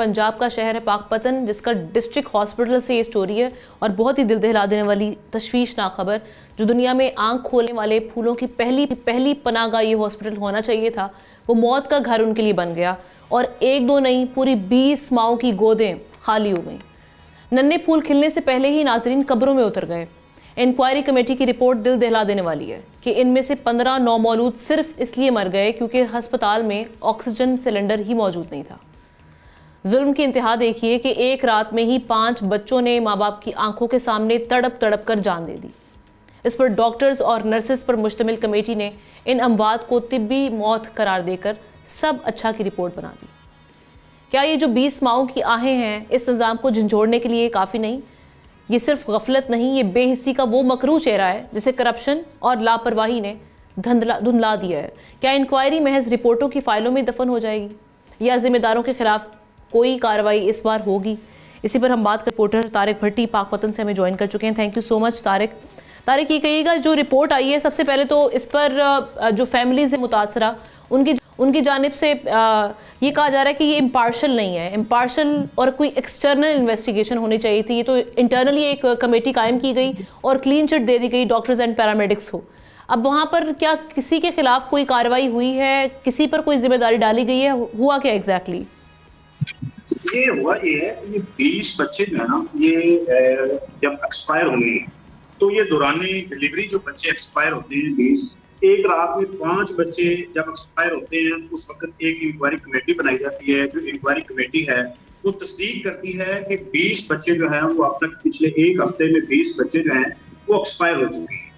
पंजाब का शहर है पाकपतन, जिसका डिस्ट्रिक्ट हॉस्पिटल से ये स्टोरी है और बहुत ही दिल दहला देने वाली तशवीशनाक खबर, जो दुनिया में आंख खोलने वाले फूलों की पहली पनाहगाह ये हॉस्पिटल होना चाहिए था, वो मौत का घर उनके लिए बन गया और एक दो नहीं पूरी 20 माओं की गोदें खाली हो गईं। नन्हे फूल खिलने से पहले ही नाजरीन कब्रों में उतर गए। इंक्वायरी कमेटी की रिपोर्ट दिल दहला देने वाली है कि इनमें से 15 नौमौलूद सिर्फ इसलिए मर गए क्योंकि अस्पताल में ऑक्सीजन सिलेंडर ही मौजूद नहीं था। जुल्म की इंतहा देखिए कि एक रात में ही 5 बच्चों ने माँ बाप की आंखों के सामने तड़प तड़प कर जान दे दी। इस पर डॉक्टर्स और नर्सेज पर मुश्तमिल कमेटी ने इन अमवात को तिब्बी मौत करार देकर सब अच्छा की रिपोर्ट बना दी। क्या ये जो 20 माओं की आहें हैं इस निज़ाम को झंझोड़ने के लिए काफ़ी नहीं? ये सिर्फ गफलत नहीं, ये बेहिस्सी का वो मकरू चेहरा है जिसे करप्शन और लापरवाही ने धुंधला दिया है। क्या इंक्वायरी महज रिपोर्टों की फाइलों में दफन हो जाएगी या जिम्मेदारों के खिलाफ कोई कार्रवाई इस बार होगी? इसी पर हम बात कर रिपोर्टर तारिक भट्टी पाकपतन से हमें ज्वाइन कर चुके हैं। Thank you so much Tariq. Tariq, ये कहिएगा, जो रिपोर्ट आई है सबसे पहले तो इस पर जो फैमिलीज है मुतासरा उनकी जानिब से ये कहा जा रहा है कि ये इम्पार्शल नहीं है, इम्पार्शल और कोई एक्सटर्नल इन्वेस्टिगेशन होनी चाहिए थी। ये तो इंटरनली एक कमेटी कायम की गई और क्लीन चिट दे दी गई डॉक्टर्स एंड पैरामेडिक्स को। अब वहाँ पर क्या किसी के खिलाफ कोई कार्रवाई हुई है, किसी पर कोई जिम्मेदारी डाली गई है, हुआ क्या एग्जैक्टली? ये हुआ ये है, ये 20 बच्चे जो है ना, ये जब एक्सपायर होंगे तो ये दौराने डिलीवरी जो बच्चे एक्सपायर होते हैं 20, एक रात में 5 बच्चे जब एक्सपायर होते हैं उस वक्त एक इंक्वायरी कमेटी बनाई जाती है। जो इंक्वायरी कमेटी है वो तस्दीक करती है कि 20 बच्चे जो हैं वो अब तक पिछले एक हफ्ते में 20 बच्चे जो हैं वो एक्सपायर हो चुके हैं।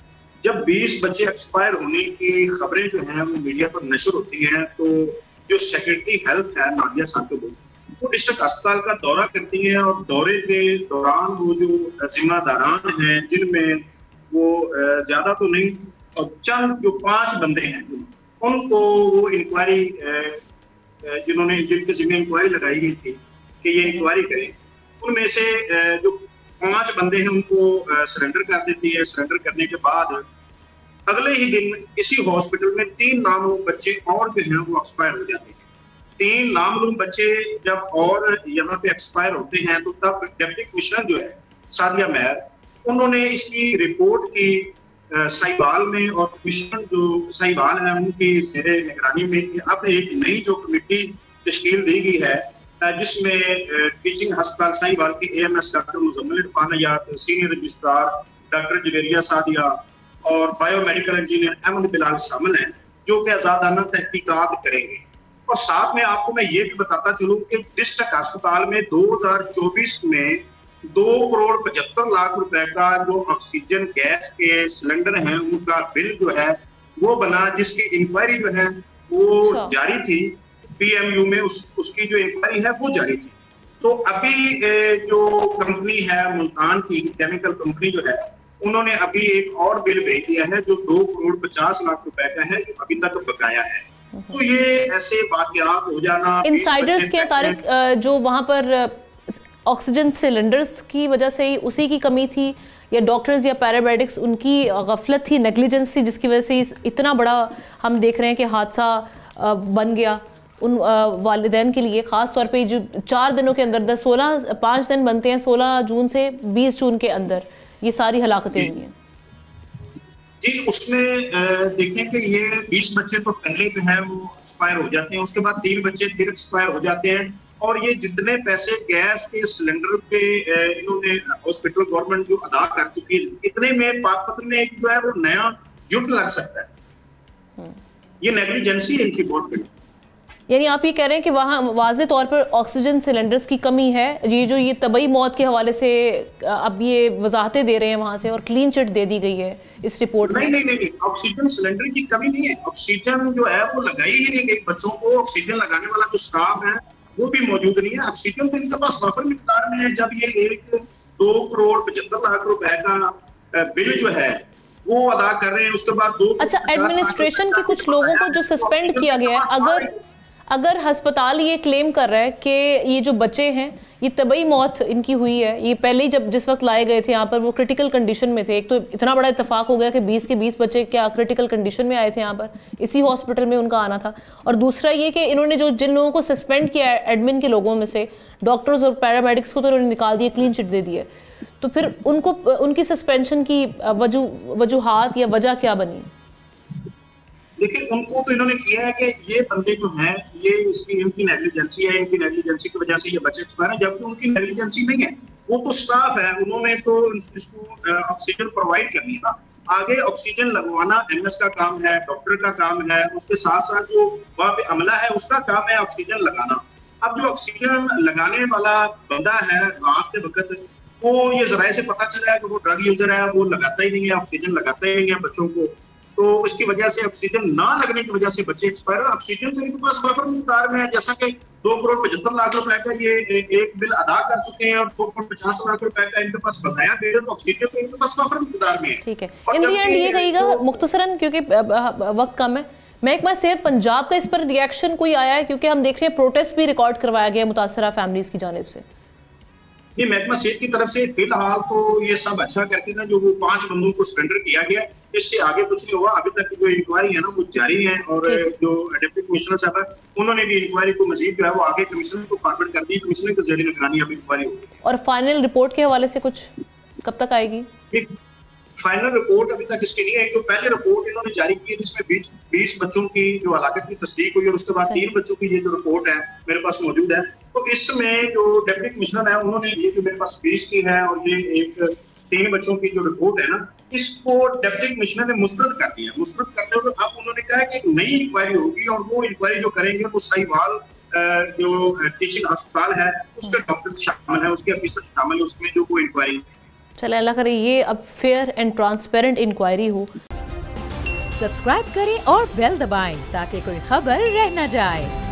जब 20 बच्चे एक्सपायर होने की खबरें जो हैं वो मीडिया पर नशर होती हैं तो जो सेक्रेटरी हेल्थ है नादिया साकिब, वो डिस्ट्रिक्ट अस्पताल का दौरा करती हैं और दौरे के दौरान वो जो जिम्मेदारान हैं, जिनमें वो ज्यादा तो नहीं और चंद जो 5 बंदे हैं, उनको वो इंक्वायरी जिनके जिम्मे इंक्वायरी लगाई गई थी कि ये इंक्वायरी करें, उनमें से जो 5 बंदे हैं उनको सरेंडर कर देती है। सरेंडर करने के बाद अगले ही दिन इसी हॉस्पिटल में 3 नामलूम बच्चे और जो हैं वो एक्सपायर हो जाते हैं। 3 नामलूम बच्चे जब और यहाँ पे एक्सपायर होते हैं तो तब डिप्टी कमिश्नर जो है सादिया मेहर, उन्होंने इसकी रिपोर्ट की साहिवाल में और कमिश्नर जो साहिवाल है उनकी ज़ेरे निगरानी में अब एक नई जो कमेटी तश्कील दी गई है जिसमें टीचिंग अस्पताल साहिवाल के AMS doctor Muzammil Irfan Hayat, senior registrar doctor Javeria Sadia और बायोमेडिकल इंजीनियर अहमद बिलाल शामिल हैं, जो कि आजादाना तहकीकात करेंगे। और साथ में आपको मैं ये भी बताता चलूँ कि डिस्ट्रिक्ट अस्पताल में 2024 में 2,75,00,000 रुपए का जो ऑक्सीजन गैस के सिलेंडर हैं उनका बिल जो है वो बना, जिसकी इंक्वायरी जो है वो जारी थी PMU में, उसकी जो इंक्वायरी है वो जारी थी। तो अभी जो कंपनी है मुल्तान की केमिकल कंपनी जो है, उन्होंने अभी एक और बिल भेज दिया है जो 2,50,00,000 रुपए का है, जो अभी तक बकाया है। तो ये ऐसे वाकयात हो जाना इनसाइडर्स के तारिक, जो वहां पर ऑक्सीजन सिलेंडर्स की वजह से ही उसी की कमी थी या डॉक्टर्स या पैरामेडिक्स उनकी गफलत थी, नेग्लिजेंस थी, जिसकी वजह से इतना बड़ा हम देख रहे हैं कि हादसा बन गया उन वालिदैन के लिए, ख़ास तौर पे जो 4 दिनों के अंदर 5 दिन बनते हैं 16 जून से 20 जून के अंदर ये सारी हलाकतें हुई हैं। जी, उसमें देखें कि ये 20 बच्चे तो पहले जो है वो एक्सपायर हो जाते हैं, उसके बाद 3 बच्चे फिर एक्सपायर हो जाते हैं और ये जितने पैसे गैस के सिलेंडर पे इन्होंने हॉस्पिटल गवर्नमेंट जो अदा कर चुकी है, इतने में पाकपतन में एक जो है वो नया युद्ध लग सकता है। ये नेग्लिजेंसी है इनकी बहुत बड़ी। यानी आप ये कह रहे हैं कि वहाँ वाज़े तौर पर ऑक्सीजन सिलेंडर्स की कमी है, ये तबई मौत के हवाले से अब ये वजाहतें दे रहे हैं वहाँ से और क्लीन चिट दे दी गई है इस रिपोर्ट में। नहीं, ऑक्सीजन सिलेंडर की कमी नहीं है, ऑक्सीजन जो है वो लगाई ही नहीं गई। बच्चों को ऑक्सीजन लगाने वाला जो स्टाफ है वो भी मौजूद नहीं है। ऑक्सीजन तो इनके पास वाफर मिकदार में है। जब ये 2,75,00,000 रुपए का बिल जो है वो अदा कर रहे हैं, उसके बाद 2। अच्छा, एडमिनिस्ट्रेशन के कुछ लोगों को जो सस्पेंड किया गया है, अगर अस्पताल ये क्लेम कर रहा है कि ये जो बच्चे हैं ये तबई मौत इनकी हुई है, ये पहले ही जब जिस वक्त लाए गए थे यहाँ पर वो क्रिटिकल कंडीशन में थे, एक तो इतना बड़ा इत्तेफाक हो गया कि 20 के 20 बच्चे क्या क्रिटिकल कंडीशन में आए थे यहाँ पर, इसी हॉस्पिटल में उनका आना था। और दूसरा ये कि इन्होंने जिन लोगों को सस्पेंड किया एडमिन के लोगों में से, डॉक्टर्स और पैरामेडिक्स को तो इन्होंने निकाल दिया, क्लीन चिट दे दिए, तो फिर उनको उनकी सस्पेंशन की वजूहात या वजह क्या बनी? देखिए, उनको तो इन्होंने किया है कि ये बंदे जो हैं ये इनकी नेग्लिजेंसी है, इनकी नेग्लिजेंसी की वजह से ये बच्चे एक्सपायर हैं, जबकि उनकी नेग्लिजेंसी नहीं है, वो तो स्टाफ है, उन्होंने तो इसको ऑक्सीजन प्रोवाइड करनी है ना। आगे ऑक्सीजन लगवाना एमएस का काम है, डॉक्टर का काम है, उसके साथ साथ जो वहाँ पे अमला है उसका काम है ऑक्सीजन लगाना। अब जो ऑक्सीजन लगाने वाला बंदा है रात के वक्त, वो ये जराए से पता चला है कि वो ड्रग यूजर है, वो लगाता ही नहीं है, ऑक्सीजन लगाता ही नहीं है बच्चों को, तो उसकी वजह से ऑक्सीजन ना लगने की वजह से बच्चे एक्सपायर। ऑक्सीजन तो इनके पास वाफर मिकदार में है, जैसा कि 2,75,00,000 रुपए का ये एक बिल अदा कर चुके हैं और 2,50,00,000 रुपए का इनके पास बकाया बिल है, तो ऑक्सीजन तो इनके पास वाफर मिकदार में है। ठीक है, इन दी एंड ये कहिएगा मुख्तसरन, क्योंकि वक्त कम है, महकमा सेहत पंजाब का इस पर रिएक्शन कोई आया है? क्योंकि हम देख रहे हैं प्रोटेस्ट भी रिकॉर्ड करवाया गया मुतासरा फैमिलीज की जानिब से। ये महकमा सेहत की तरफ से फिलहाल तो ये सब अच्छा करके ना, जो वो 5 बंदों को सरेंडर किया गया, इससे आगे कुछ नहीं हुआ। अभी तक की जो इंक्वायरी है ना वो जारी है, और जो डिप्टी कमिश्नर साहब है उन्होंने भी इंक्वायरी को मजीद जो है वो आगे कमिश्नर को फॉरवर्ड कर दी, कमिश्नर की ज़ेरे निगरानी अब इंक्वायरी होगी। और फाइनल रिपोर्ट के हवाले से कुछ कब तक आएगी? फाइनल रिपोर्ट अभी तक इसकी नहीं है। जो पहले रिपोर्ट इन्होंने जारी की है जिसमें 20 बच्चों की जो हलाकत की तस्दीक हुई, और उसके बाद 3 बच्चों की ये जो रिपोर्ट है मेरे पास मौजूद है, तो इसमें जो डिप्टी कमिश्नर है उन्होंने ये जो मेरे पास 20 की है और ये एक 3 बच्चों की जो रिपोर्ट है ना, इसको डिप्टी कमिश्नर ने मुस्तरद कर दिया। मुस्तरद करते हुए अब उन्होंने कहा है कि एक नई इंक्वायरी होगी, और वो इंक्वायरी जो करेंगे वो साहिवाल जो टीचिंग अस्पताल है उसके डॉक्टर शामिल है, उसके अफसर शामिल है उसमें जो वो इंक्वायरी। चले अल्लाह करे ये अब फेयर एंड ट्रांसपेरेंट इंक्वायरी हो। सब्सक्राइब करें और बेल दबाएं ताकि कोई खबर रह न जाए।